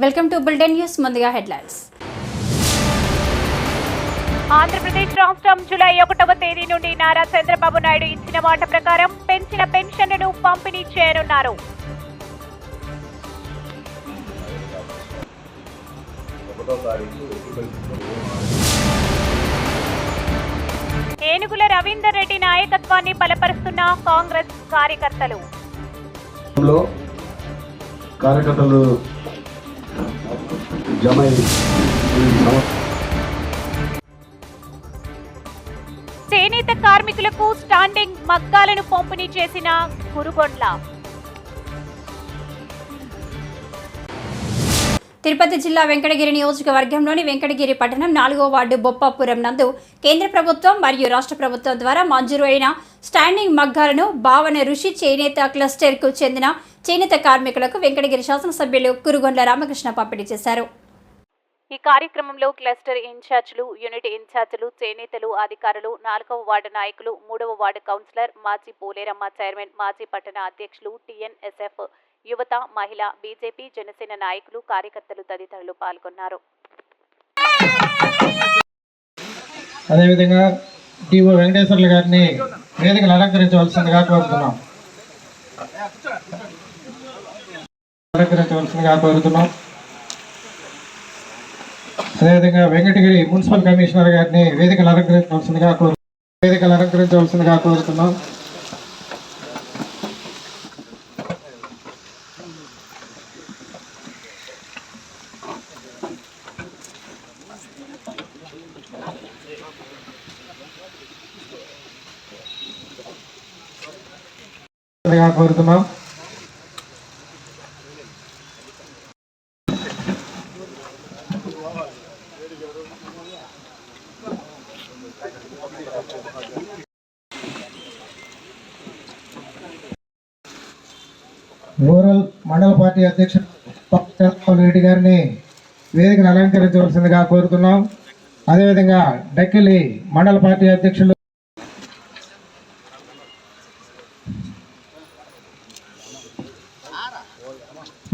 Welcome to bulletin news. ముందుగా headlines. Andhra Pradesh రాష్ట్రం July 1వ తేదీ నుండి నారా చంద్రబాబు నాయుడు ఇచ్చిన మాట ప్రకారం పెంచిన పెన్షన్లను పంపిణీ చేయనున్నారు. ఏనుగుల రవీందర్ రెడ్డి నాయకత్వాన్ని బలపరుస్తున్న కాంగ్రెస్ కార్యకర్తలు. చేనేత కార్మికులకు స్టాండింగ్ మగ్గాలను పంపిణీ చేసిన కురుగొండ్ల. తిరుపతి జిల్లా వెంకటగిరి నియోజకవర్గంలోని వెంకటగిరి పట్టణం 4వ వార్డు బొప్పాపురం నందు కేంద్ర ప్రభుత్వం మరియు రాష్ట్ర ప్రభుత్వం ద్వారా మంజూరు అయిన స్టాండింగ్ మగ్గాలను భావన ఋషి చేనేత క్లస్టర్కు చెందిన చేనేత కార్మికులకు వెంకటగిరి శాసనసభ్యులు కురుగొండ్ల రామకృష్ణ పంపిణీ చేశారు. ఈ కార్యక్రమంలో క్లస్టర్ ఇన్ఛార్జీలు, యూనిట్ ఇన్ఛార్జీలు, చేనేతలు, అధికారులు, 4వ వార్డు నాయకులు, 3వ వార్డు కౌన్సిలర్, మాజీ పోలేరమ్మ చైర్మన్, మాజీ పట్టణ అధ్యక్షులు, టీఎన్ఎస్ఎఫ్, యువత, మహిళ, బీజేపీ, జనసేన నాయకులు, కార్యకర్తలు తదితరులు పాల్గొన్నారు. అదేవిధంగా డిఓ వెంకటేశ్వర్లు గారిని వేదికలు అలంకరించవలసిందిగా కోరుతున్నాం. అదేవిధంగా వెంకటగిరి మున్సిపల్ కమిషనర్ గారిని వేదికలు అలంకరించవలసిందిగా కోరుతున్నాం. రూరల్ మండల పార్టీ అధ్యక్షుడు చంద్రబాబు రెడ్డి గారిని వేదికను అలంకరించవలసిందిగా కోరుతున్నాం. అదేవిధంగా డక్కిలి మండల పార్టీ అధ్యక్షులు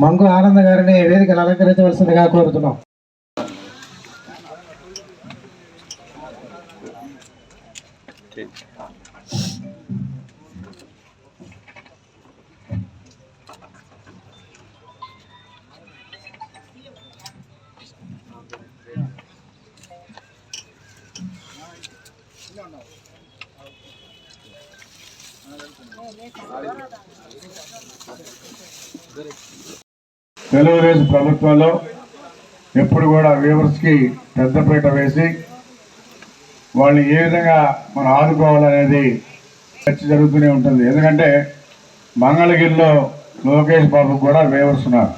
మంగు ఆనంద్ గారిని వేదికను అలంకరించవలసిందిగా కోరుతున్నాం. తెలుగుదేశం ప్రభుత్వంలో ఎప్పుడు కూడా వీవర్స్కి పెద్దపీట వేసి వాళ్ళని ఏ విధంగా మనం ఆదుకోవాలనేది చర్చ జరుగుతూనే ఉంటుంది. ఎందుకంటే మంగళగిరిలో లోకేష్ బాబు కూడా వీవర్స్ ఉన్నారు.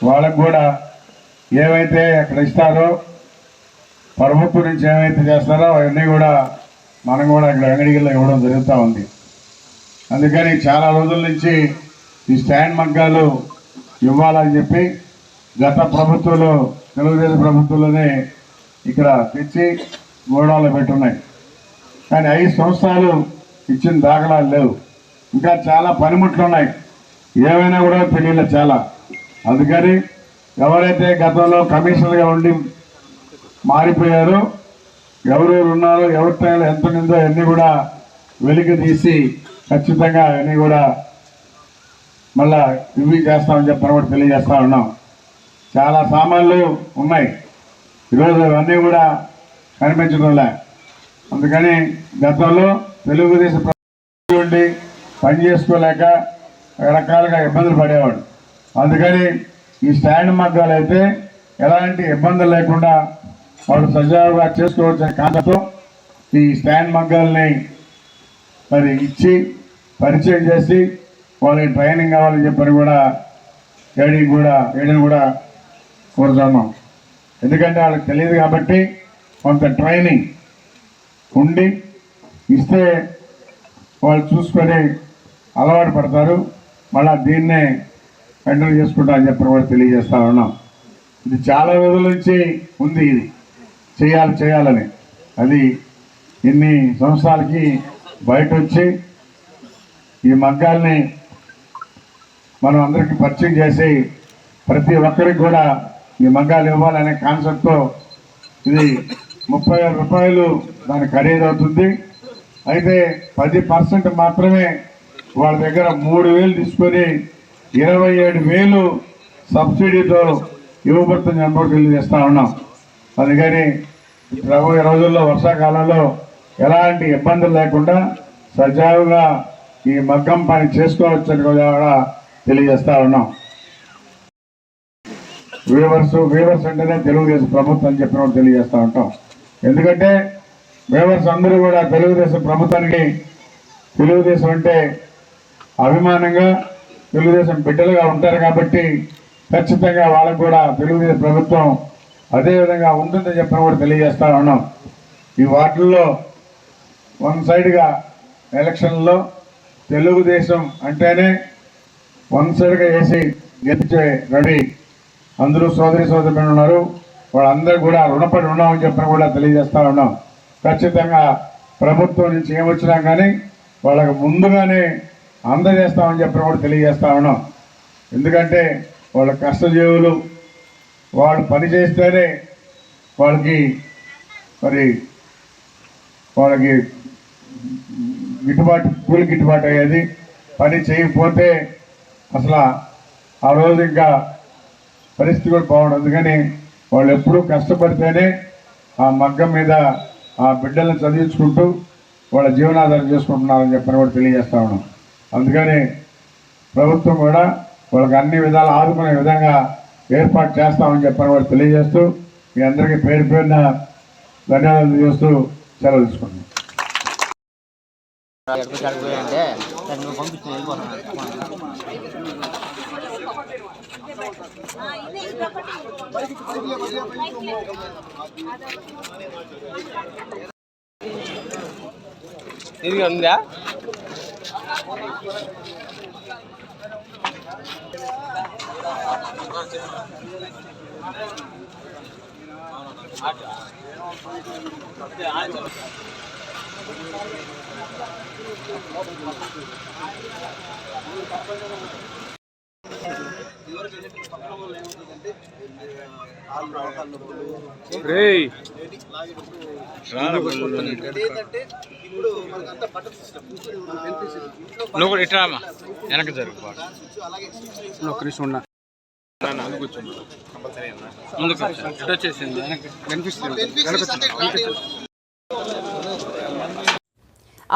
వాళ్ళకు కూడా ఏమైతే అక్కడ ఇస్తారో ప్రభుత్వం నుంచి ఏమైతే చేస్తారో అవన్నీ కూడా మనం కూడా ఇక్కడ వెంకటగిరిలో ఇవ్వడం జరుగుతూ ఉంది. అందుకని చాలా రోజుల నుంచి ఈ స్టాండ్ మగ్గాలు ఇవ్వాలని చెప్పి గత ప్రభుత్వంలో తెలుగుదేశం ప్రభుత్వంలోనే ఇక్కడ తెచ్చి గోడౌన్లో పెట్టున్నాయి. కానీ 5 సంవత్సరాలు ఇచ్చిన దాఖలాలు లేవు. ఇంకా చాలా పనిముట్లు ఉన్నాయి, ఏమైనా కూడా తెలియలే చాలా. అందుకని ఎవరైతే గతంలో కమిషనర్గా ఉండి మారిపోయారో, ఎవరెవరు ఉన్నారో, ఎవరి టైంలో ఎంత ఉందో అన్నీ కూడా వెలికి తీసి ఖచ్చితంగా అన్నీ కూడా మళ్ళా ఇవి చేస్తామని చెప్పని కూడా తెలియజేస్తా ఉన్నాం. చాలా సామాన్లు ఉన్నాయి, ఈరోజు అవన్నీ కూడా కనిపించడంలే. అందుకని గతంలో తెలుగుదేశం ప్రభుత్వం ఉండి పని చేసుకోలేక రకరకాలుగా ఇబ్బందులు పడేవాడు. అందుకని ఈ స్టాండ్ మగ్గాలు అయితే ఎలాంటి ఇబ్బందులు లేకుండా వాళ్ళు సజావుగా చేసుకోవచ్చని కారణంతో ఈ స్టాండ్ మగ్గాల్ని మరి ఇచ్చి పరిచయం చేసి వాళ్ళకి ట్రైనింగ్ కావాలని చెప్పని కూడా వేయడం కూడా కోరుతున్నాం. ఎందుకంటే వాళ్ళకి తెలియదు కాబట్టి కొంత ట్రైనింగ్ ఉండి ఇస్తే వాళ్ళు చూసుకొని అలవాటు పడతారు, మళ్ళీ దీన్నే కంటిన్యూ చేసుకుంటారని చెప్పని కూడా తెలియజేస్తా ఉన్నాం. ఇది చాలా రోజుల నుంచి ఉంది, ఇది చేయాలని. అది ఇన్ని సంవత్సరాలకి బయట వచ్చి ఈ మగ్గాల్ని మనం అందరికీ పరిచయం చేసి ప్రతి ఒక్కరికి కూడా ఈ మగ్గాలు ఇవ్వాలనే కాన్సెప్ట్తో ఇది 30,000 రూపాయలు దాని ఖరీదు అవుతుంది. అయితే 10% మాత్రమే వాళ్ళ దగ్గర 3,000 తీసుకొని 27,000 సబ్సిడీతో ఇవ్వబడుతుంది అని తెలియజేస్తా ఉన్నాం. అందుకని రాబోయే రోజుల్లో వర్షాకాలంలో ఎలాంటి ఇబ్బందులు లేకుండా సజావుగా ఈ మగ్గం పని చేసుకోవచ్చని కూడా తెలియజేస్తా ఉన్నాం. వీవర్స్ అంటేనే తెలుగుదేశం ప్రభుత్వం అని చెప్పిన తెలియజేస్తూ ఉంటాం. ఎందుకంటే వీవర్స్ అందరూ కూడా తెలుగుదేశం ప్రభుత్వానికి, తెలుగుదేశం అంటే అభిమానంగా తెలుగుదేశం బిడ్డలుగా ఉంటారు కాబట్టి ఖచ్చితంగా వాళ్ళకు కూడా తెలుగుదేశం ప్రభుత్వం అదేవిధంగా ఉంటుందని చెప్పిన కూడా తెలియజేస్తూ ఉన్నాం. ఈ వార్డుల్లో వన్ సైడ్గా ఎలక్షన్లో తెలుగుదేశం అంటేనే వన్ సైడ్గా వేసి గెలిచే రెడీ అందరూ సోదరులు ఉన్నారు. వాళ్ళందరూ కూడా రుణపడి ఉన్నామని చెప్పిన కూడా తెలియజేస్తూ ఉన్నాం. ఖచ్చితంగా ప్రభుత్వం నుంచి ఏమొచ్చినా కానీ వాళ్ళకి ముందుగానే అందజేస్తామని చెప్పిన కూడా తెలియజేస్తూ ఉన్నాం. ఎందుకంటే వాళ్ళ కష్టజీవులు, వాళ్ళు పని చేస్తేనే వాళ్ళకి కూలి గిట్టుబాటు అయ్యేది. పని చేయకపోతే అసలు ఆ రోజు ఇంకా పరిస్థితి కూడా బాగుండదు. అందుకని వాళ్ళు ఎప్పుడూ కష్టపడితేనే ఆ మగ్గం మీద ఆ బిడ్డలను చదివించుకుంటూ వాళ్ళ జీవనాధారం చేసుకుంటున్నారని చెప్పని కూడా తెలియజేస్తా ఉన్నాం. అందుకని ప్రభుత్వం కూడా వాళ్ళకి అన్ని విధాలు ఆదుకునే విధంగా ఏర్పాటు చేస్తామని చెప్పని కూడా తెలియజేస్తూ మీ అందరికీ పేరు పేరున ధన్యవాదాలు తెలియజేస్తూ సెలవు తీసుకుంటున్నాం. ఇది ఉందా? నువ్వు కూడా ఇట్రామా వెనక జరుగు ముందుకు వచ్చేసింది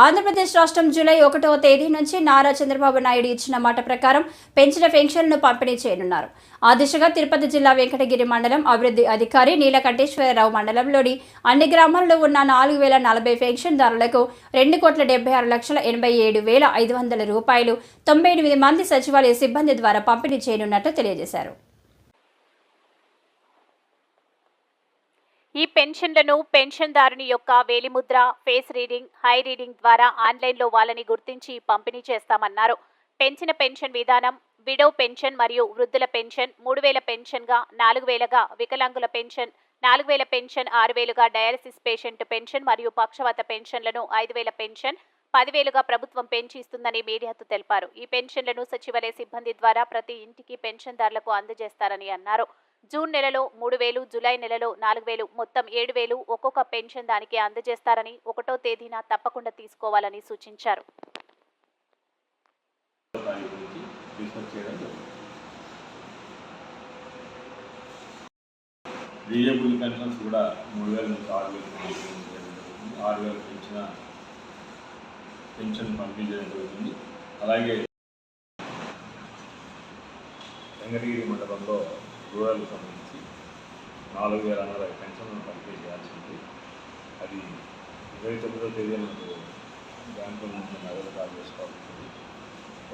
ఆంధ్రప్రదేశ్ రాష్ట్రం జూలై 1వ తేదీ నుంచి నారా చంద్రబాబు నాయుడు ఇచ్చిన మాట ప్రకారం పెంచిన పెన్షన్లను పంపిణీ చేయనున్నారు. ఆ దిశగా తిరుపతి జిల్లా వెంకటగిరి మండలం అభివృద్ధి అధికారి నీలకంఠేశ్వరరావు మండలంలోని అన్ని గ్రామాల్లో ఉన్న 4,040 పెన్షన్దారులకు 2,76,87,500 రూపాయలు 98 మంది సచివాలయ సిబ్బంది ద్వారా పంపిణీ చేయనున్నట్లు తెలియజేశారు. ఈ పెన్షన్లను పెన్షన్దారుని యొక్క వేలిముద్ర, ఫేస్ రీడింగ్, హై రీడింగ్ ద్వారా ఆన్లైన్లో వాళ్ళని గుర్తించి పంపిణీ చేస్తామన్నారు. పెంచిన పెన్షన్ విధానం విడో పెన్షన్ మరియు వృద్ధుల పెన్షన్ 3,000 పెన్షన్గా, 4,000గా వికలాంగుల పెన్షన్, 4,000 పెన్షన్, 6,000గా డయాలసిస్ పేషెంట్ పెన్షన్ మరియు పక్షవాత పెన్షన్లను 5,000 పెన్షన్, 10,000గా ప్రభుత్వం పెంచి ఇస్తుందని మీడియాతో తెలిపారు. ఈ పెన్షన్లను సచివాలయ సిబ్బంది ద్వారా ప్రతి ఇంటికి పెన్షన్దారులకు అందజేస్తారని అన్నారు. జూన్ నెలలో 3,000, జూలై నెలలో 4,000, మొత్తం 7,000 ఒక్కొక్క పెన్షన్ దానికి అందజేస్తారని 1వ తేదీన తప్పకుండా తీసుకోవాలని సూచించారు. రీజనబుల్ పెన్షన్స్ కూడా 3,000 నుంచి 6,000 పెంచిన పెన్షన్ పంపిణీ చేయడం జరుగుతుంది. అలాగే వెంకటగిరి మండలంలో రూరల్కి సంబంధించి 4,040 పెన్షన్లను పంపిణీ చేయాల్సి ఉంది. అది 29వ తేదీ మనకు బ్యాంకుల నుంచి నగదు కాల్ చేసుకోవాల్సి ఉంటుంది.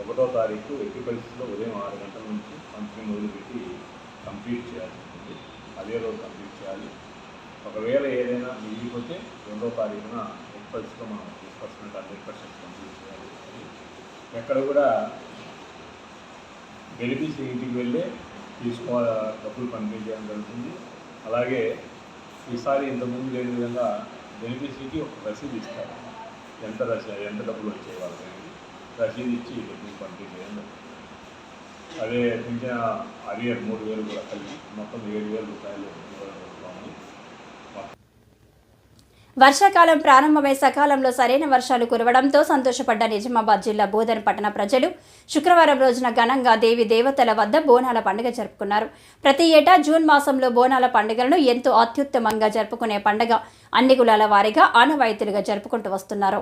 1వ తారీఖు ఎట్టి పరిస్థితుల్లో ఉదయం 6 గంటల నుంచి పంపిణీ మొదలుపెట్టి కంప్లీట్ చేయాల్సి ఉంటుంది. అదే రోజు కంప్లీట్ చేయాలి. ఒకవేళ ఏదైనా మిగిలిపోతే 2వ తారీఖున ఎట్టి పరిస్థితుల్లో మనం 100% కంప్లీట్ చేయాలి. ఎక్కడ కూడా బెనిఫిట్స్ ఇంటికి వెళ్ళే తీసుకోవాలి, డబ్బులు పంపిణీ చేయడం జరుగుతుంది. అలాగే ఈసారి ఇంతకుముందు లేని విధంగా బెనిఫిషరీకి ఒక రసీదు ఇస్తారు. ఎంత డబ్బులు వచ్చే వాళ్ళకి రసీదు ఇచ్చి డబ్బులు పంపిణీ చేయడం జరుగుతుంది. అదే పింఛన్ అరియర్ 3,000 కూడా కలిపి మొత్తం 7,000 రూపాయలు ఇవ్వగలుగుతామని. వర్షాకాలం ప్రారంభమై సకాలంలో సరైన వర్షాలు కురవడంతో సంతోషపడ్డ నిజామాబాద్ జిల్లా బోధన్ పట్టణ ప్రజలు శుక్రవారం రోజున ఘనంగా దేవి దేవతల వద్ద బోనాల పండుగ జరుపుకున్నారు. ప్రతి ఏటా జూన్ మాసంలో బోనాల పండుగలను ఎంతో అత్యుత్తమంగా జరుపుకునే పండుగ అన్ని కులాల వారీగా ఆనవాయితీలుగా జరుపుకుంటూ వస్తున్నారు.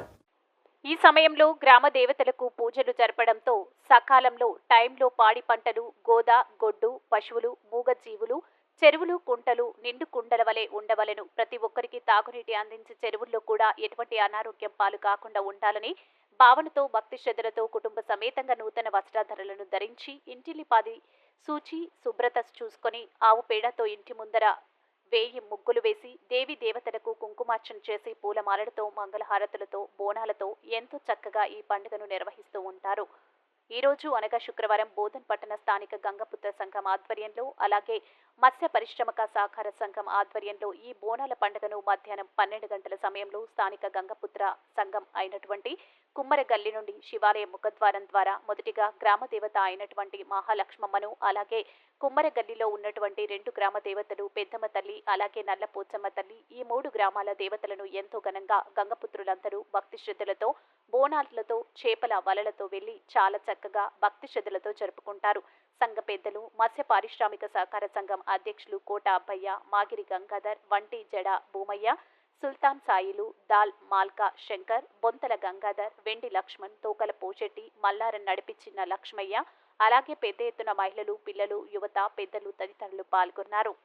ఈ సమయంలో గ్రామ దేవతలకు పూజలు జరపడంతో సకాలంలో టైంలో పాడి పంటలు, గోద, గొడ్డు, పశువులు, మూగజీవులు, చెరువులు, కుంటలు నిండు కుండల వలె ఉండవలెను. ప్రతి ఒక్కరికి తాగునీటి అందించే చెరువుల్లో కూడా ఎటువంటి అనారోగ్యం పాలు కాకుండా ఉండాలని భావనతో భక్తి శ్రద్ధలతో కుటుంబ సమేతంగా నూతన వస్త్రాధరలను ధరించి ఇంటిలిపాది సూచి శుభ్రత చూసుకొని ఆవు పేడతో ఇంటి ముందర వేయి ముగ్గులు వేసి దేవి దేవతలకు కుంకుమార్చన చేసి పూలమాలలతో మంగళహారతులతో బోనాలతో ఎంతో చక్కగా ఈ పండుగను నిర్వహిస్తూ ఉంటారు. ఈ రోజు అనగా శుక్రవారం బోధన్ పట్టణ స్థానిక గంగపుత్ర సంఘం ఆధ్వర్యంలో అలాగే మత్స్య పరిశ్రమక సహకార సంఘం ఆధ్వర్యంలో ఈ బోనాల పండుగను మధ్యాహ్నం 12 గంటల సమయంలో స్థానిక గంగపుత్ర సంఘం అయినటువంటి కుమ్మరగల్లి నుండి శివాలయ ముఖద్వారం ద్వారా మొదటిగా గ్రామ దేవత అయినటువంటి మహాలక్ష్మమ్మను అలాగే కుమ్మరగల్లిలో ఉన్నటువంటి 2 గ్రామ దేవతలు పెద్దమ్మ తల్లి అలాగే నల్లపోచమ్మ తల్లి ఈ 3 గ్రామాల దేవతలను ఎంతో ఘనంగా గంగపుత్రులందరూ భక్తి శ్రద్ధలతో బోనాలతో చేపల వలలతో వెళ్లి చాలా చక్కగా భక్తి శ్రద్ధలతో జరుపుకుంటారు. సంఘ పెద్దలు మత్స్య పారిశ్రామిక సహకార సంఘం అధ్యక్షులు కోట అబ్బయ్య, మాగిరి గంగాధర్, వంటి జడ భూమయ్య, సుల్తాన్ సాయిలు, దాల్ మాల్కా శంకర్, బొంతల గంగాధర్, వెండి లక్ష్మణ్, తోకల పోచెట్టి, మల్లారన్ నడిపించిన లక్ష్మయ్య అలాగే పెద్ద ఎత్తున మహిళలు, పిల్లలు, యువత, పెద్దలు తదితరులు పాల్గొన్నారు.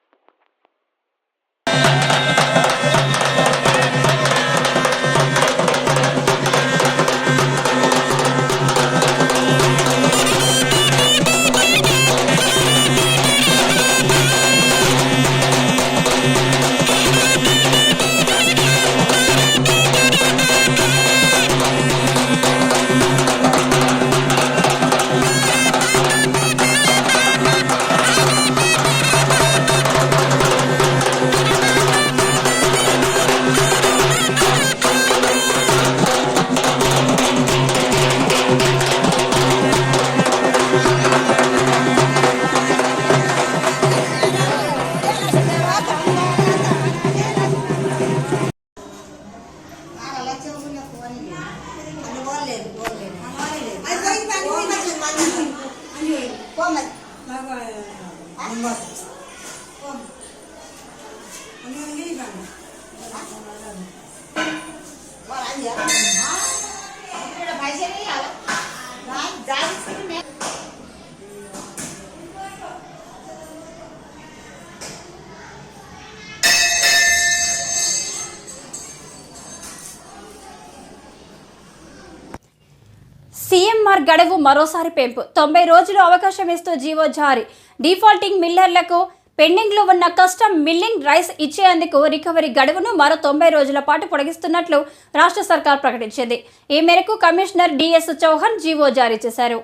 సీఎంఆర్ గడువు మరోసారి పెంపు 90 రోజులు అవకాశం ఇస్తూ జీవో జారీ. డిఫాల్టింగ్ మిల్లర్లకు పెండింగ్లో ఉన్న కస్టమ్ మిల్లింగ్ రైస్ ఇచ్చేందుకు రికవరీ గడువును మరో 90 రోజుల పాటు పొడిగిస్తున్నట్లు రాష్ట్ర సర్కార్ ప్రకటించింది. ఈ మేరకు కమిషనర్ డిఎస్ చౌహాన్ జీవో జారీ చేశారు.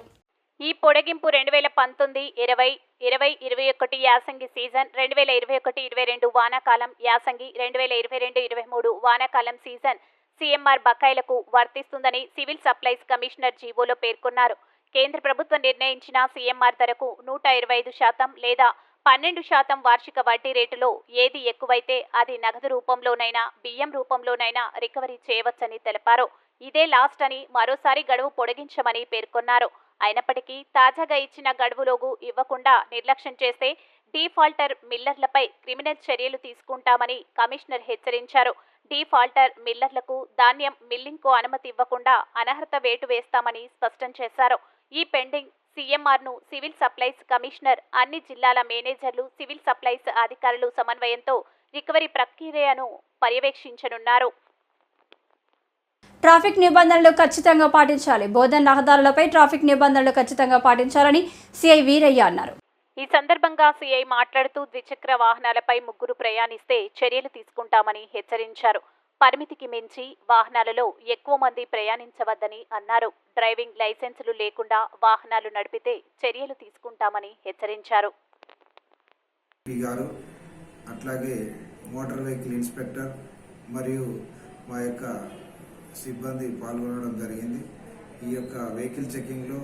ఈ పొడిగింపు 2019, 20, 2021 యాసంగి సీజన్, 2021-22 వానాకాలం యాసంగి, 2022-23 వానాకాలం సీజన్ సీఎంఆర్ బకాయిలకు వర్తిస్తుందని సివిల్ సప్లైస్ కమిషనర్ జీవోలో పేర్కొన్నారు. కేంద్ర ప్రభుత్వం నిర్ణయించిన సీఎంఆర్ ధరకు 125% లేదా 12% వార్షిక వడ్డీ రేటులో ఏది ఎక్కువైతే అది నగదు రూపంలోనైనా బియ్యం రూపంలోనైనా రికవరీ చేయవచ్చని తెలిపారు. ఇదే లాస్ట్ అని మరోసారి గడువు పొడిగించమని పేర్కొన్నారు. అయినప్పటికీ తాజాగా ఇచ్చిన గడువులోగు ఇవ్వకుండా నిర్లక్ష్యం చేస్తే డిఫాల్టర్ మిల్లర్లపై క్రిమినల్ చర్యలు తీసుకుంటామని కమిషనర్ హెచ్చరించారు. డిఫాల్టర్ మిల్లర్లకు ధాన్యం మిల్లింగ్కు అనుమతి ఇవ్వకుండా అనర్హత వేటు వేస్తామని స్పష్టం చేశారు. ఈ పెండింగ్ సీఎంఆర్ను సివిల్ సప్లైస్ కమిషనర్ అన్ని జిల్లాల మేనేజర్లు, సివిల్ సప్లైస్ అధికారులు సమన్వయంతో రికవరీ ప్రక్రియను పర్యవేక్షించనున్నారు. ట్రాఫిక్ నిబంధనలు ఖచ్చితంగా పాటించాలి. బోధన్ రహదారులపై ట్రాఫిక్ నిబంధనలు ఖచ్చితంగా పాటించాలని సిఐ వీరయ్య అన్నారు. ఈ సందర్భంగా సిఐ మాట్లాడుతూ ద్విచక్ర వాహనాలపై 3 ప్రయాణిస్తే చర్యలు తీసుకుంటామని హెచ్చరించారు. పరిమితికి మించి వాహనాలలో ఎక్కువ మంది ప్రయాణించవద్దని అన్నారు. డ్రైవింగ్ లైసెన్సులు లేకుండా వాహనాలు నడిపితే చర్యలు తీసుకుంటామని హెచ్చరించారు. అట్లాగే మోటార్ వెహికల్ ఇన్స్పెక్టర్ మరియు మా యొక్క సిబ్బంది పాల్గొనడం జరిగింది. ఈ యొక్క వెహికల్ చెకింగ్లో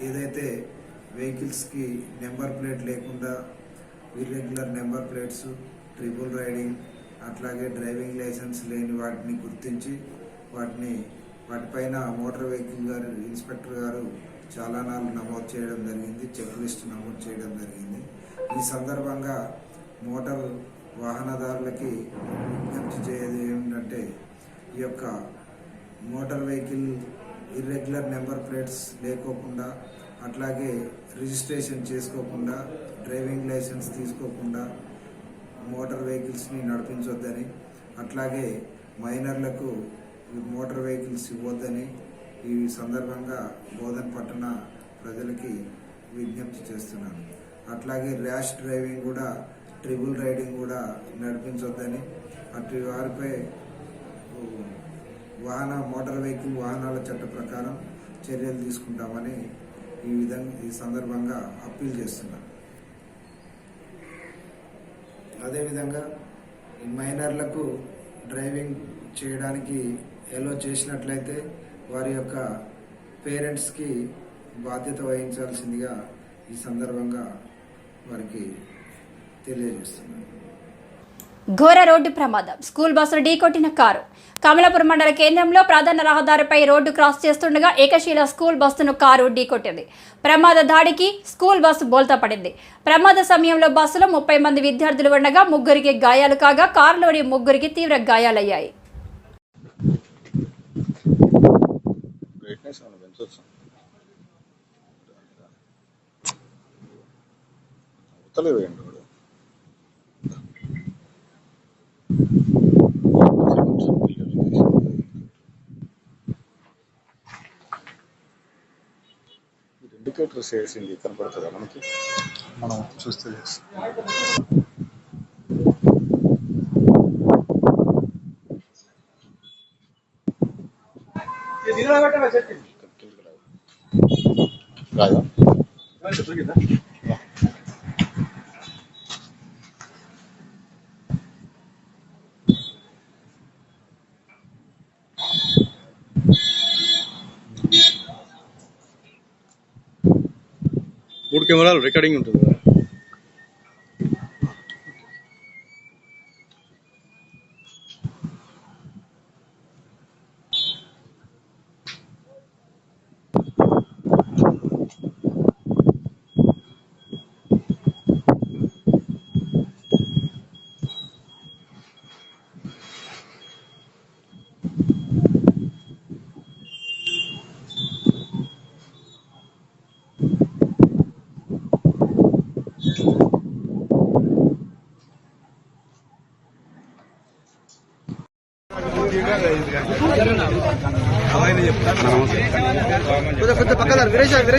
ఏదైతే వెహికల్స్కి నెంబర్ ప్లేట్ లేకుండా irregular number plates, triple riding, అట్లాగే డ్రైవింగ్ లైసెన్స్ లేని వాటిని గుర్తించి వాటిపైన మోటార్ వెహికల్ గారు ఇన్స్పెక్టర్ గారు చాలానాలు నమోదు చేయడం జరిగింది, చెక్ లిస్ట్ నమోదు చేయడం జరిగింది. ఈ సందర్భంగా మోటార్ వాహనదారులకి విజ్ఞప్తి చేయడం ఏమిటంటే, ఈ యొక్క motor vehicle irregular number plates లేకోకుండా, అట్లాగే రిజిస్ట్రేషన్ చేసుకోకుండా, డ్రైవింగ్ లైసెన్స్ తీసుకోకుండా మోటార్ వెహికల్స్ని నడిపించొద్దని, అట్లాగే మైనర్లకు మోటార్ వెహికల్స్ ఇవ్వద్దని ఈ సందర్భంగా బోధన పట్టణ ప్రజలకి విజ్ఞప్తి చేస్తున్నాను. అట్లాగే ర్యాష్ డ్రైవింగ్ కూడా, ట్రిపుల్ రైడింగ్ కూడా నడిపించొద్దని, అటు వారిపై మోటార్ వెహికల్ వాహనాల చట్ట ప్రకారం చర్యలు తీసుకుంటామని ఈ సందర్భంగా అప్పీల్ చేస్తున్నాను. అదేవిధంగా ఈ మైనర్లకు డ్రైవింగ్ చేయడానికి ఎలో చేసినట్లయితే వారి యొక్క పేరెంట్స్కి బాధ్యత వహించాల్సిందిగా ఈ సందర్భంగా వారికి తెలియజేస్తున్నాను. ఘోర రోడ్డు ప్రమాదం. స్కూల్ బస్సును ఢీకొట్టిన కారు. కమలాపురం మండల కేంద్రంలో ప్రధాన రహదారిపై రోడ్డు క్రాస్ చేస్తుండగా ఏకశీల స్కూల్ బస్సును కారు ఢీకొట్టింది. ప్రమాద దాడికి స్కూల్ బస్సు బోల్తా పడింది. ప్రమాద సమయంలో బస్సులో 30 మంది విద్యార్థులు ఉండగా 3 గాయాలు కాగా కారులోని 3 తీవ్ర గాయాలయ్యాయి. ఇండికేటర్స్ వేసింది కనపడుతుందా మనకి? మనం చూస్తే కాదా? మూడు కెమెరాలు రికార్డింగ్ ఉంటుంది కదా. పక్కన విరేషం అది